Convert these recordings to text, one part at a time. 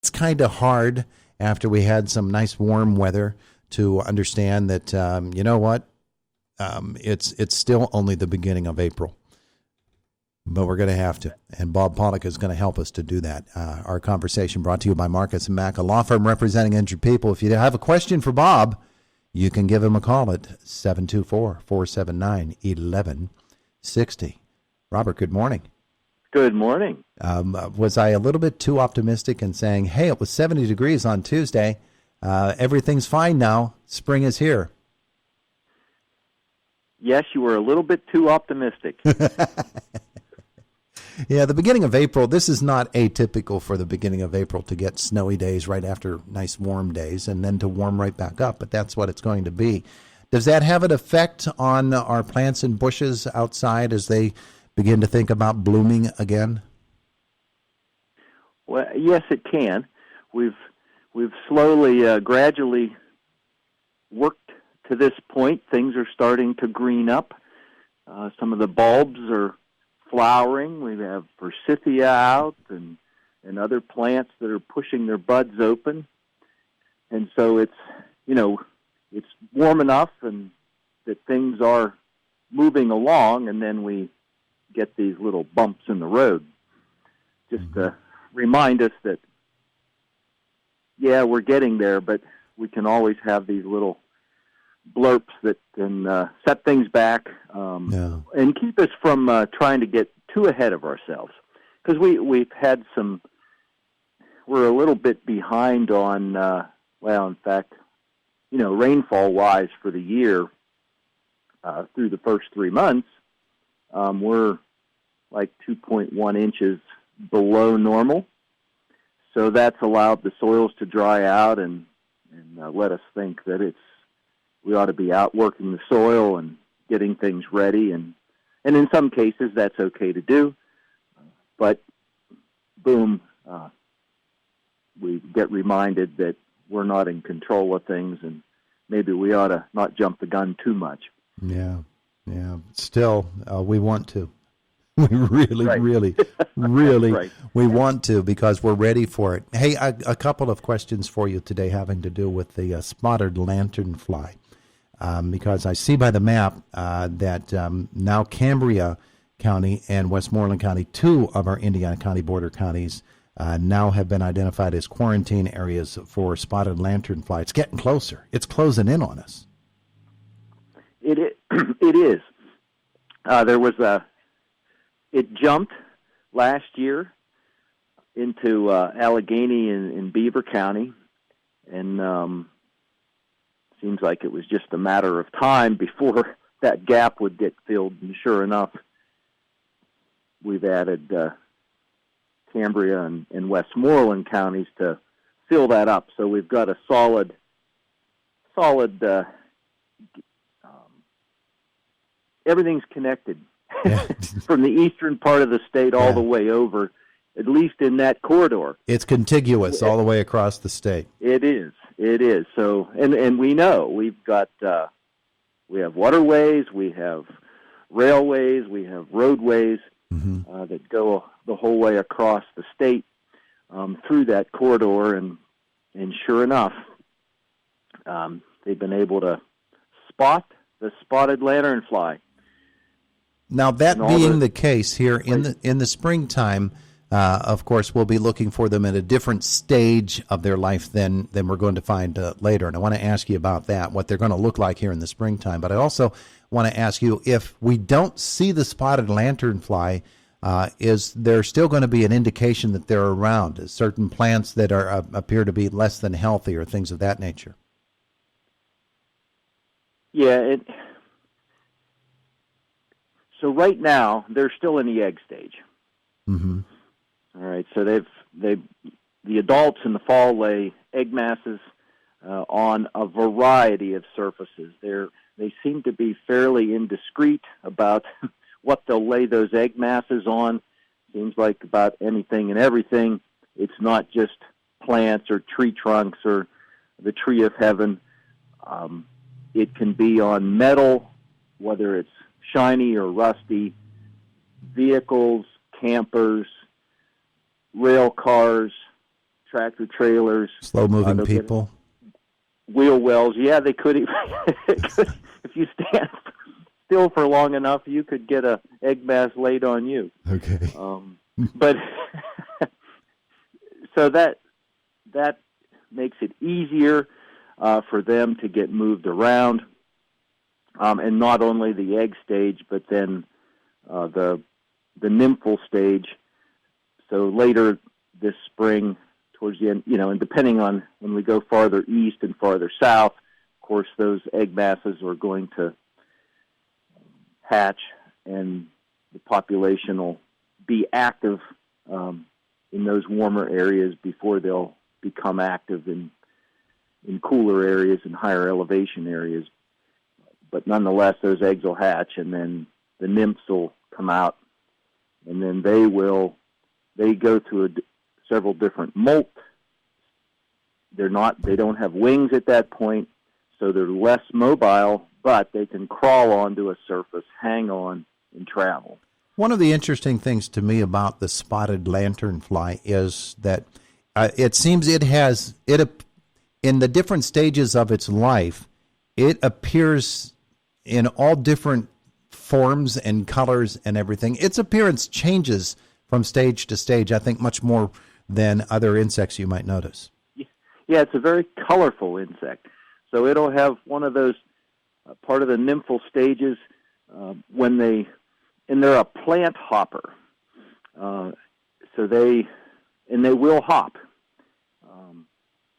it's kind of hard after we had some nice warm weather to understand that, you know what, it's still only the beginning of April. But we're going to have to. And Bob Pollock is going to help us to do that. Our conversation brought to you by Marcus & Mack, a law firm representing injured people. If you have a question for Bob, you can give him a call at 724-479-1160. Robert, good morning. Good morning. Was I a little bit too optimistic in saying, hey, it was 70 degrees on Tuesday. Everything's fine now. Spring is here. Yes, you were a little bit too optimistic. Yeah, the beginning of April, this is not atypical for the beginning of April to get snowy days right after nice warm days and then to warm right back up, but that's what it's going to be. Does that have an effect on our plants and bushes outside as they begin to think about blooming again? Well, yes, it can. We've slowly, gradually worked to this point. Things are starting to green up. Some of the bulbs are flowering. We have forsythia out and other plants that are pushing their buds open. And so it's warm enough and that things are moving along, and then we get these little bumps in the road. Just to remind us that, yeah, we're getting there, but we can always have these little blurps that can set things back and keep us from trying to get too ahead of ourselves. Because we've had we're a little bit behind on, in fact, rainfall-wise for the year through the first 3 months, we're like 2.1 inches below normal. So that's allowed the soils to dry out and let us think that we ought to be out working the soil and getting things ready. And in some cases, that's okay to do. But, boom, we get reminded that we're not in control of things, and maybe we ought to not jump the gun too much. Yeah. Still, we want to. We really, right. We want to, because we're ready for it. Hey, a couple of questions for you today having to do with the spotted lanternfly. Because I see by the map that now Cambria County and Westmoreland County, two of our Indiana County border counties, now have been identified as quarantine areas for spotted lanternfly. It's getting closer. It's closing in on us. It is. It jumped last year into Allegheny and Beaver County, and seems like it was just a matter of time before that gap would get filled. And sure enough, we've added Cambria and Westmoreland counties to fill that up. So we've got a solid. Everything's connected from the eastern part of the state all the way over, at least in that corridor. It's contiguous all the way across the state. It is. So, and we know we've got, we have waterways, we have railways, we have roadways that go the whole way across the state through that corridor, and sure enough, they've been able to spot the spotted lanternfly. Now, that being the case here in the springtime, of course, we'll be looking for them at a different stage of their life than we're going to find later. And I want to ask you about that, what they're going to look like here in the springtime. But I also want to ask you, if we don't see the spotted lanternfly, is there still going to be an indication that they're around? Certain plants that appear to be less than healthy or things of that nature? Yeah. So right now, they're still in the egg stage. Mm-hmm. All right, so the adults in the fall lay egg masses on a variety of surfaces. They seem to be fairly indiscreet about what they'll lay those egg masses on. Seems like about anything and everything. It's not just plants or tree trunks or the tree of heaven. It can be on metal, whether it's shiny or rusty, vehicles, campers, rail cars, tractor trailers. Slow-moving people. Wheel wells. Yeah, they could. If you stand still for long enough, you could get a egg mass laid on you. Okay. But so that makes it easier for them to get moved around, and not only the egg stage, but then the nymphal stage. So later this spring, towards the end, and depending on when we go farther east and farther south, of course, those egg masses are going to hatch, and the population will be active in those warmer areas before they'll become active in cooler areas and higher elevation areas. But nonetheless, those eggs will hatch, and then the nymphs will come out, and then they go through several different molt. They don't have wings at that point, so they're less mobile, but they can crawl onto a surface, hang on, and travel. One of the interesting things to me about the spotted lanternfly is that it seems it in the different stages of its life, it appears in all different forms and colors and everything. Its appearance changes from stage to stage, I think, much more than other insects you might notice. Yeah, it's a very colorful insect. So it'll have one of those part of the nymphal stages and they're a plant hopper. So they will hop.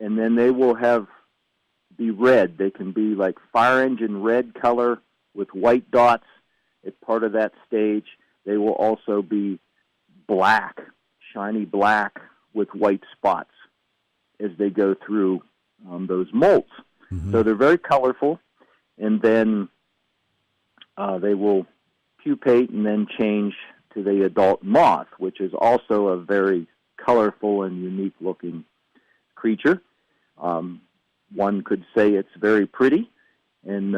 And then they will be red. They can be like fire engine red color with white dots at part of that stage. They will also be black, shiny black with white spots as they go through those molts. Mm-hmm. So they're very colorful, and then they will pupate and then change to the adult moth, which is also a very colorful and unique-looking creature. One could say it's very pretty, and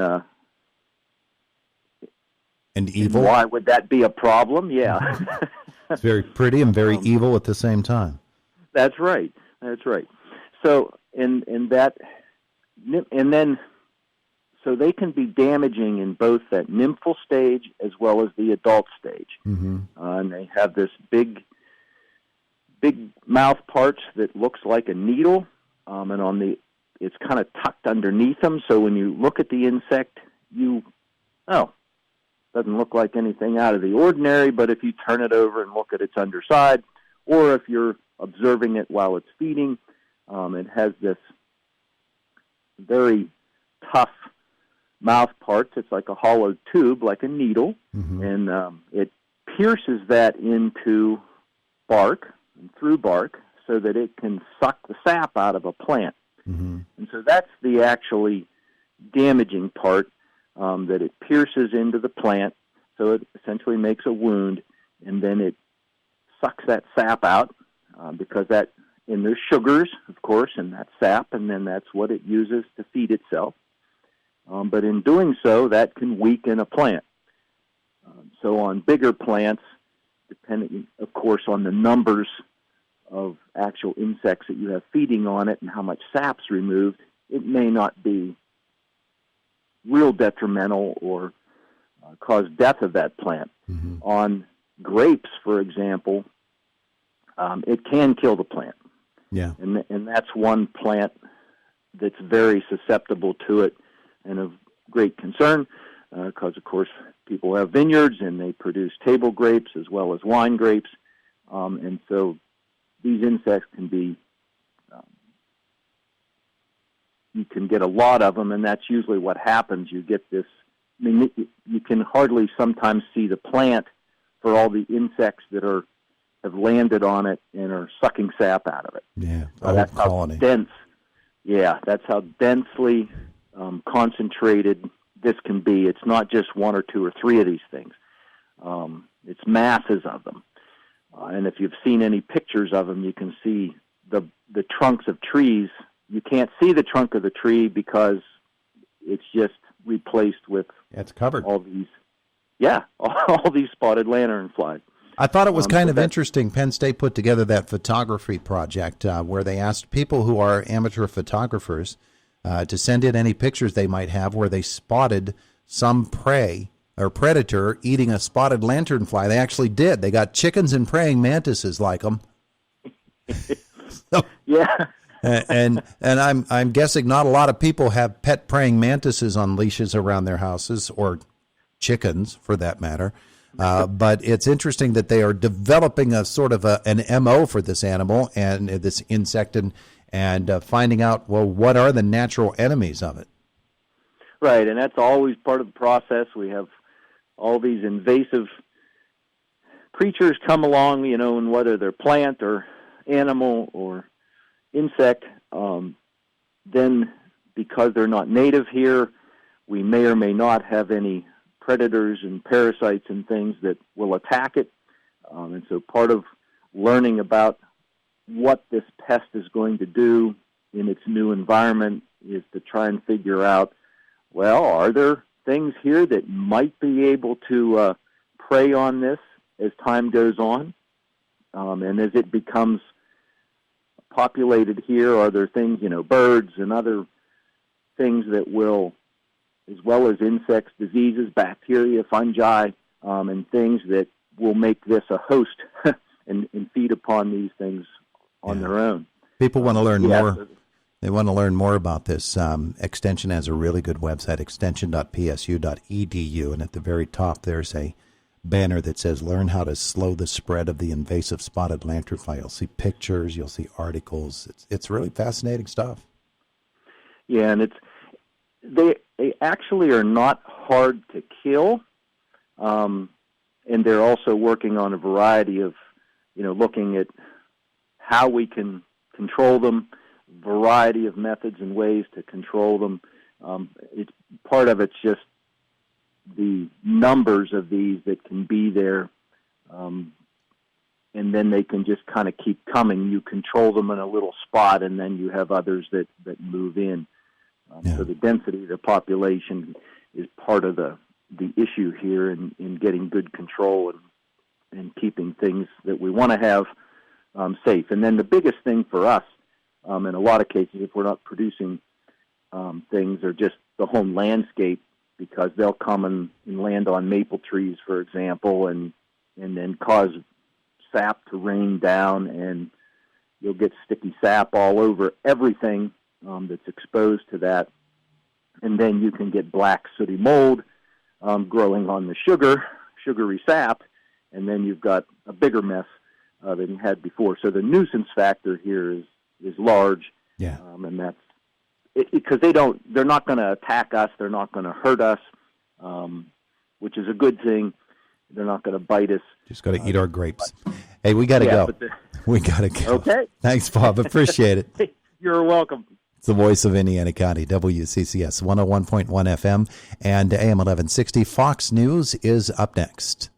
evil. And why would that be a problem? Yeah. It's very pretty and very evil at the same time. That's right. That's right. So, so they can be damaging in both that nymphal stage as well as the adult stage. Mm-hmm. And they have this big mouth parts that looks like a needle, and it's kind of tucked underneath them. So when you look at the insect, doesn't look like anything out of the ordinary, but if you turn it over and look at its underside, or if you're observing it while it's feeding, it has this very tough mouth parts. It's like a hollow tube, like a needle, mm-hmm. and it pierces that into bark and through bark so that it can suck the sap out of a plant. Mm-hmm. And so that's the actually damaging part, that it pierces into the plant, so it essentially makes a wound, and then it sucks that sap out, because and there's sugars, of course, in that sap, and then that's what it uses to feed itself. But in doing so, that can weaken a plant. So on bigger plants, depending, of course, on the numbers of actual insects that you have feeding on it and how much sap's removed, it may not be real detrimental or cause death of that plant. Mm-hmm. On grapes, for example, it can kill the plant. Yeah, and that's one plant that's very susceptible to it and of great concern, because, of course, people have vineyards and they produce table grapes as well as wine grapes, and so these insects can be, you can get a lot of them, and that's usually what happens. You get this, you can hardly sometimes see the plant for all the insects that have landed on it and are sucking sap out of it. Yeah, that's colony. How dense. Yeah, that's how densely concentrated this can be. It's not just one or two or three of these things. It's masses of them. And if you've seen any pictures of them, you can see the trunks of trees. You can't see the trunk of the tree because it's just replaced with it's covered. all these spotted lanternflies. I thought it was kind of interesting. Penn State put together that photography project where they asked people who are amateur photographers to send in any pictures they might have where they spotted some prey or predator eating a spotted lanternfly. They actually did. They got chickens and praying mantises like them. Yeah. and I'm guessing not a lot of people have pet praying mantises on leashes around their houses, or chickens for that matter. But it's interesting that they are developing a sort of an MO for this animal and this insect, and finding out, well, what are the natural enemies of it? Right, and that's always part of the process. We have all these invasive creatures come along, and whether they're plant or animal or insect, then because they're not native here, we may or may not have any predators and parasites and things that will attack it. And so part of learning about what this pest is going to do in its new environment is to try and figure out, well, are there things here that might be able to prey on this as time goes on? And as it becomes populated here, are there things, birds and other things that will, as well as insects, diseases, bacteria, fungi, and things that will make this a host and feed upon these things on their own. People want to learn more. They want to learn more about this. Extension has a really good website, extension.psu.edu, and at the very top there's a banner that says "Learn how to slow the spread of the invasive spotted lanternfly." You'll see pictures, you'll see articles. It's really fascinating stuff. Yeah, and they actually are not hard to kill, and they're also working on a variety of, looking at how we can control them, variety of methods and ways to control them. Part of it's just the numbers of these that can be there, and then they can just kind of keep coming. You control them in a little spot, and then you have others that move in. So the density of the population is part of the issue here in getting good control and keeping things that we want to have safe. And then the biggest thing for us, in a lot of cases, if we're not producing things, are just the home landscape, because they'll come and land on maple trees, for example, and then cause sap to rain down, and you'll get sticky sap all over everything that's exposed to that. And then you can get black sooty mold growing on the sugary sap, and then you've got a bigger mess than you had before. So the nuisance factor here is large, and that's because they're not going to attack us, they're not going to hurt us, which is a good thing. They're not going to bite us. Just got to eat our grapes. Hey, we got to go. We got to go. Okay. Thanks, Bob. Appreciate it. You're welcome. It's the voice of Indiana County, WCCS 101.1 FM and AM 1160. Fox News is up next.